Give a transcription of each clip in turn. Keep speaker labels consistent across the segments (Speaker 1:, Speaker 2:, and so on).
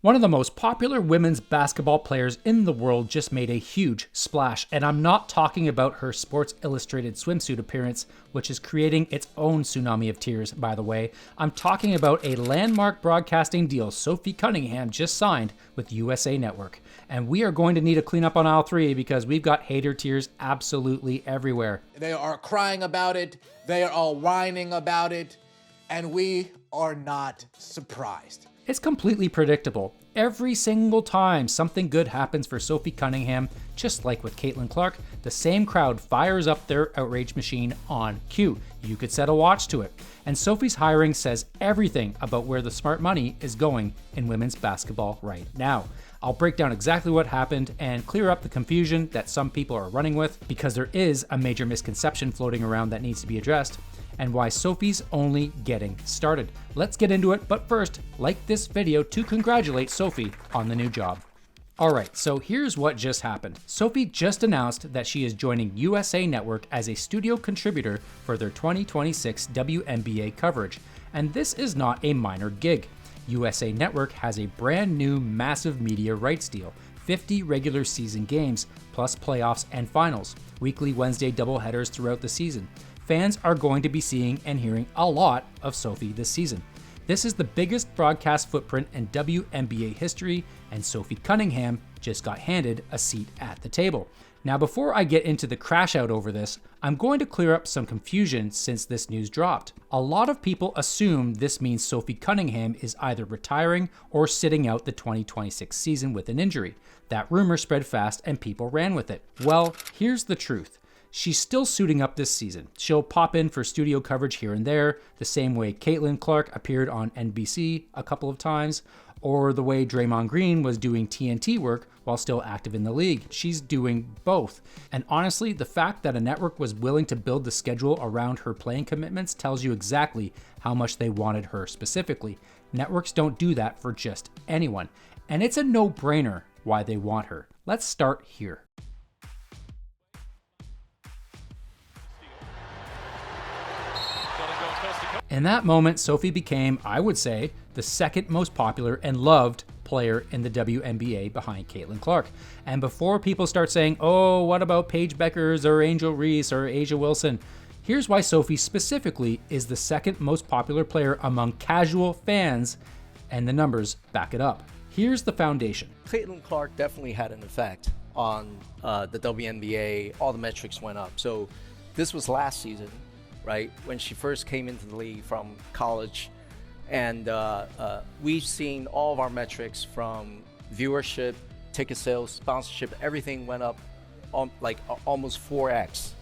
Speaker 1: One of the most popular women's basketball players in the world just made a huge splash, and I'm not talking about her Sports Illustrated swimsuit appearance, which is creating its own tsunami of tears, by the way. I'm talking about a landmark broadcasting deal Sophie Cunningham just signed with USA Network. And we are going to need a cleanup on aisle 3 because we've got hater tears absolutely everywhere.
Speaker 2: They are crying about it, they are all whining about it, and we are not surprised.
Speaker 1: It's completely predictable. Every single time something good happens for Sophie Cunningham, just like with Caitlin Clark, the same crowd fires up their outrage machine on cue. You could set a watch to it. And Sophie's hiring says everything about where the smart money is going in women's basketball right now. I'll break down exactly what happened and clear up the confusion that some people are running with, because there is a major misconception floating around that needs to be addressed, and why Sophie's only getting started. Let's get into it, but first, like this video to congratulate Sophie on the new job. Alright, so here's what just happened. Sophie just announced that she is joining USA Network as a studio contributor for their 2026 WNBA coverage, and this is not a minor gig. USA Network has a brand new massive media rights deal, 50 regular season games, plus playoffs and finals, weekly Wednesday doubleheaders throughout the season. Fans are going to be seeing and hearing a lot of Sophie this season. This is the biggest broadcast footprint in WNBA history, and Sophie Cunningham just got handed a seat at the table. Now, before I get into the crash out over this, I'm going to clear up some confusion since this news dropped. A lot of people assume this means Sophie Cunningham is either retiring or sitting out the 2026 season with an injury. That rumor spread fast and people ran with it. Well, here's the truth. She's still suiting up this season. She'll pop in for studio coverage here and there, the same way Caitlin Clark appeared on NBC a couple of times, or the way Draymond Green was doing TNT work while still active in the league. She's doing both. And honestly, the fact that a network was willing to build the schedule around her playing commitments tells you exactly how much they wanted her specifically. Networks don't do that for just anyone. And it's a no-brainer why they want her. Let's start here. In that moment, Sophie became, I would say, the second most popular and loved player in the WNBA behind Caitlin Clark. And before people start saying, oh, what about Paige Beckers or Angel Reese or Asia Wilson? Here's why Sophie specifically is the second most popular player among casual fans, and the numbers back it up. Here's the foundation.
Speaker 3: Caitlin Clark definitely had an effect on the WNBA. All the metrics went up. So this was last season, right, when she first came into the league from college. And we've seen all of our metrics from viewership, ticket sales, sponsorship, everything went up like almost 4x.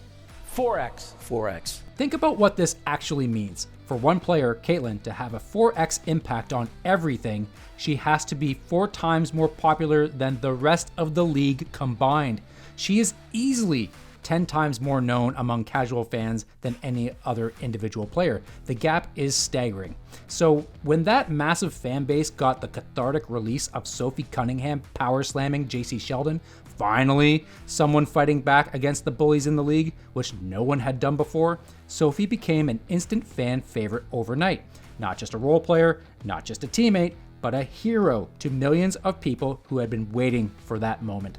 Speaker 3: 4x.
Speaker 1: Think about what this actually means. For one player, Caitlin, to have a 4x impact on everything, she has to be 4 times more popular than the rest of the league combined. She is easily 10 times more known among casual fans than any other individual player. The gap is staggering. So when that massive fan base got the cathartic release of Sophie Cunningham power slamming JC Sheldon, finally someone fighting back against the bullies in the league, which no one had done before, Sophie became an instant fan favorite overnight. Not just a role player, not just a teammate, but a hero to millions of people who had been waiting for that moment.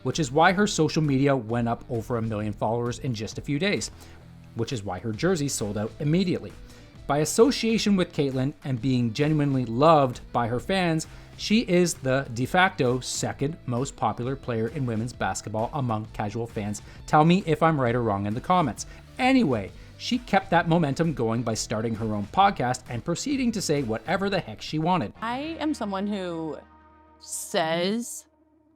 Speaker 1: Which is why her social media went up over 1 million followers in just a few days, which is why her jersey sold out immediately. By association with Caitlin and being genuinely loved by her fans, she is the de facto second most popular player in women's basketball among casual fans. Tell me if I'm right or wrong in the comments. Anyway, she kept that momentum going by starting her own podcast and proceeding to say whatever the heck she wanted.
Speaker 4: I am someone who says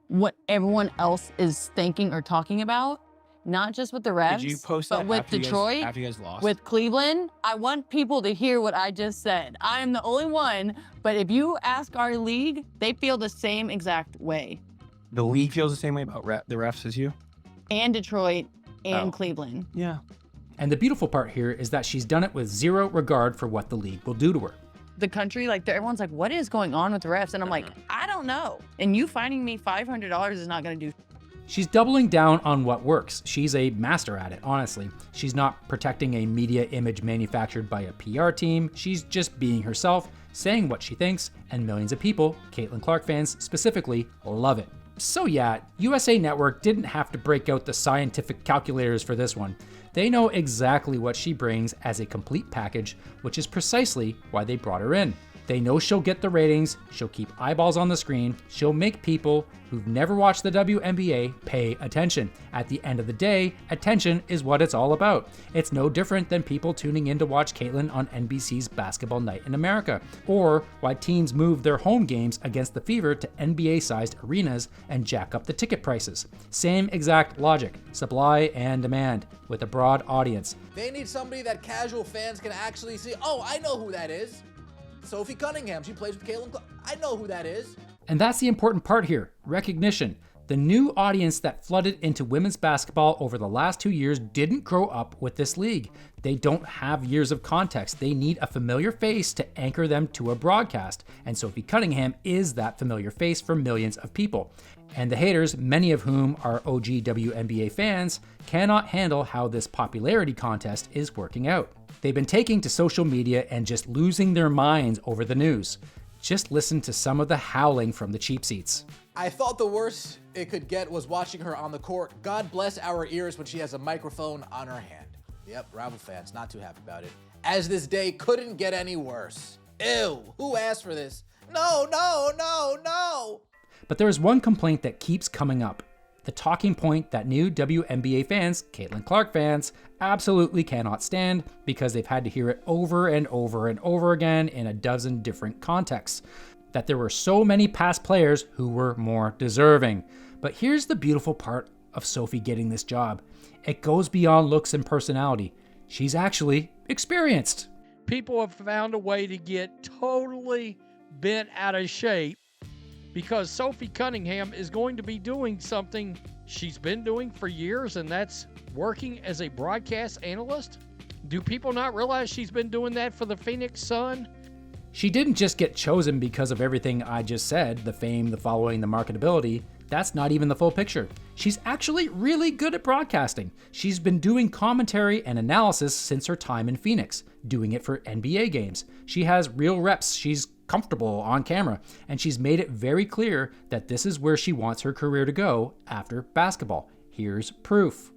Speaker 4: what everyone else is thinking or talking about, not just with the refs,
Speaker 5: Did you post
Speaker 4: but
Speaker 5: that
Speaker 4: with
Speaker 5: after
Speaker 4: Detroit,
Speaker 5: after you guys lost?
Speaker 4: with Cleveland. I want people to hear what I just said. I am the only one, but if you ask our league, they feel the same exact way.
Speaker 5: The league feels the same way about the refs as you?
Speaker 4: And Detroit and
Speaker 5: Oh.
Speaker 4: Cleveland.
Speaker 5: Yeah.
Speaker 1: And the beautiful part here is that she's done it with zero regard for what the league will do to her.
Speaker 4: The country, like everyone's like, what is going on with the refs? And I'm like, I don't know. And you finding me $500 is not going to do.
Speaker 1: She's doubling down on what works. She's a master at it, honestly. She's not protecting a media image manufactured by a PR team. She's just being herself, saying what she thinks, and millions of people, Caitlin Clark fans specifically, love it. So yeah, USA Network didn't have to break out the scientific calculators for this one. They know exactly what she brings as a complete package, which is precisely why they brought her in. They know she'll get the ratings, she'll keep eyeballs on the screen, she'll make people who've never watched the WNBA pay attention. At the end of the day, attention is what it's all about. It's no different than people tuning in to watch Caitlin on NBC's Basketball Night in America, or why teams move their home games against the Fever to NBA-sized arenas and jack up the ticket prices. Same exact logic, supply and demand, with a broad audience.
Speaker 2: They need somebody that casual fans can actually see. Oh, I know who that is. Sophie Cunningham, she plays with Caitlin Clark. I know who that is.
Speaker 1: And that's the important part here, recognition. The new audience that flooded into women's basketball over the last 2 years didn't grow up with this league. They don't have years of context. They need a familiar face to anchor them to a broadcast. And Sophie Cunningham is that familiar face for millions of people. And the haters, many of whom are OG WNBA fans, cannot handle how this popularity contest is working out. They've been taking to social media and just losing their minds over the news. Just listen to some of the howling from the cheap seats.
Speaker 2: I thought the worst it could get was watching her on the court. God bless our ears when she has a microphone on her hand. Yep, rival fans, not too happy about it. As this day couldn't get any worse. Ew, who asked for this? No, no, no, no.
Speaker 1: But there is one complaint that keeps coming up. The talking point that new WNBA fans, Caitlin Clark fans, absolutely cannot stand because they've had to hear it over and over and over again in a dozen different contexts. That there were so many past players who were more deserving. But here's the beautiful part of Sophie getting this job. It goes beyond looks and personality. She's actually experienced.
Speaker 6: People have found a way to get totally bent out of shape because Sophie Cunningham is going to be doing something she's been doing for years, and that's working as a broadcast analyst. Do people not realize she's been doing that for the Phoenix Sun?
Speaker 1: She didn't just get chosen because of everything I just said, the fame, the following, the marketability. That's not even the full picture. She's actually really good at broadcasting. She's been doing commentary and analysis since her time in Phoenix, doing it for NBA games. She has real reps. She's comfortable on camera, and she's made it very clear that this is where she wants her career to go after basketball. Here's proof.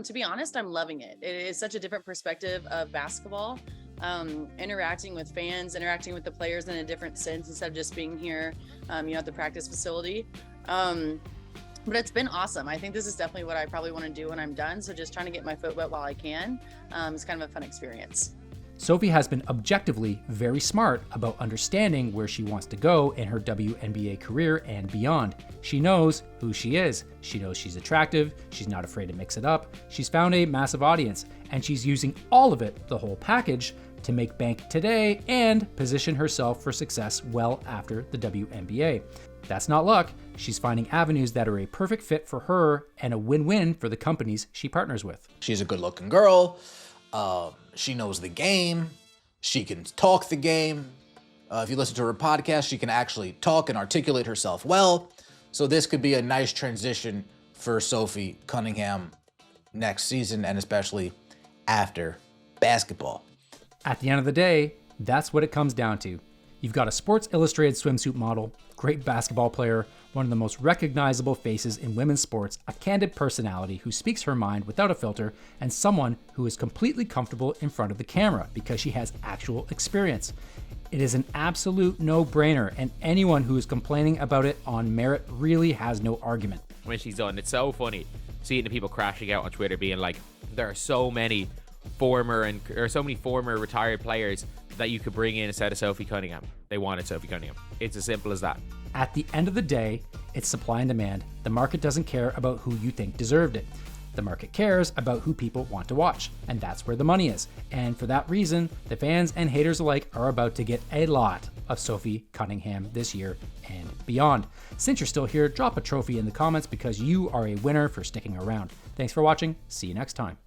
Speaker 7: To be honest, I'm loving it. It is such a different perspective of basketball. Interacting with fans, interacting with the players in a different sense instead of just being here, at the practice facility. But it's been awesome. I think this is definitely what I probably want to do when I'm done. So just trying to get my foot wet while I can. It's kind of a fun experience.
Speaker 1: Sophie has been objectively very smart about understanding where she wants to go in her WNBA career and beyond. She knows who she is. She knows she's attractive. She's not afraid to mix it up. She's found a massive audience, and she's using all of it, the whole package, to make bank today and position herself for success well after the WNBA. That's not luck. She's finding avenues that are a perfect fit for her and a win-win for the companies she partners with.
Speaker 2: She's a good-looking girl. She knows the game. She can talk the game. If you listen to her podcast, she can actually talk and articulate herself well. So this could be a nice transition for Sophie Cunningham next season, and especially after basketball.
Speaker 1: At the end of the day, that's what it comes down to. You've got a Sports Illustrated swimsuit model, great basketball player, one of the most recognizable faces in women's sports, a candid personality who speaks her mind without a filter, and someone who is completely comfortable in front of the camera because she has actual experience. It is an absolute no-brainer, and anyone who is complaining about it on merit really has no argument.
Speaker 8: When she's done, it's so funny seeing the people crashing out on Twitter being like, there are so many former retired players that you could bring in instead of Sophie Cunningham. They wanted Sophie Cunningham. It's as simple as that.
Speaker 1: At the end of the day, it's supply and demand. The market doesn't care about who you think deserved it. The market cares about who people want to watch, and that's where the money is. And for that reason, the fans and haters alike are about to get a lot of Sophie Cunningham this year and beyond. Since you're still here, drop a trophy in the comments because you are a winner for sticking around. Thanks for watching. See you next time.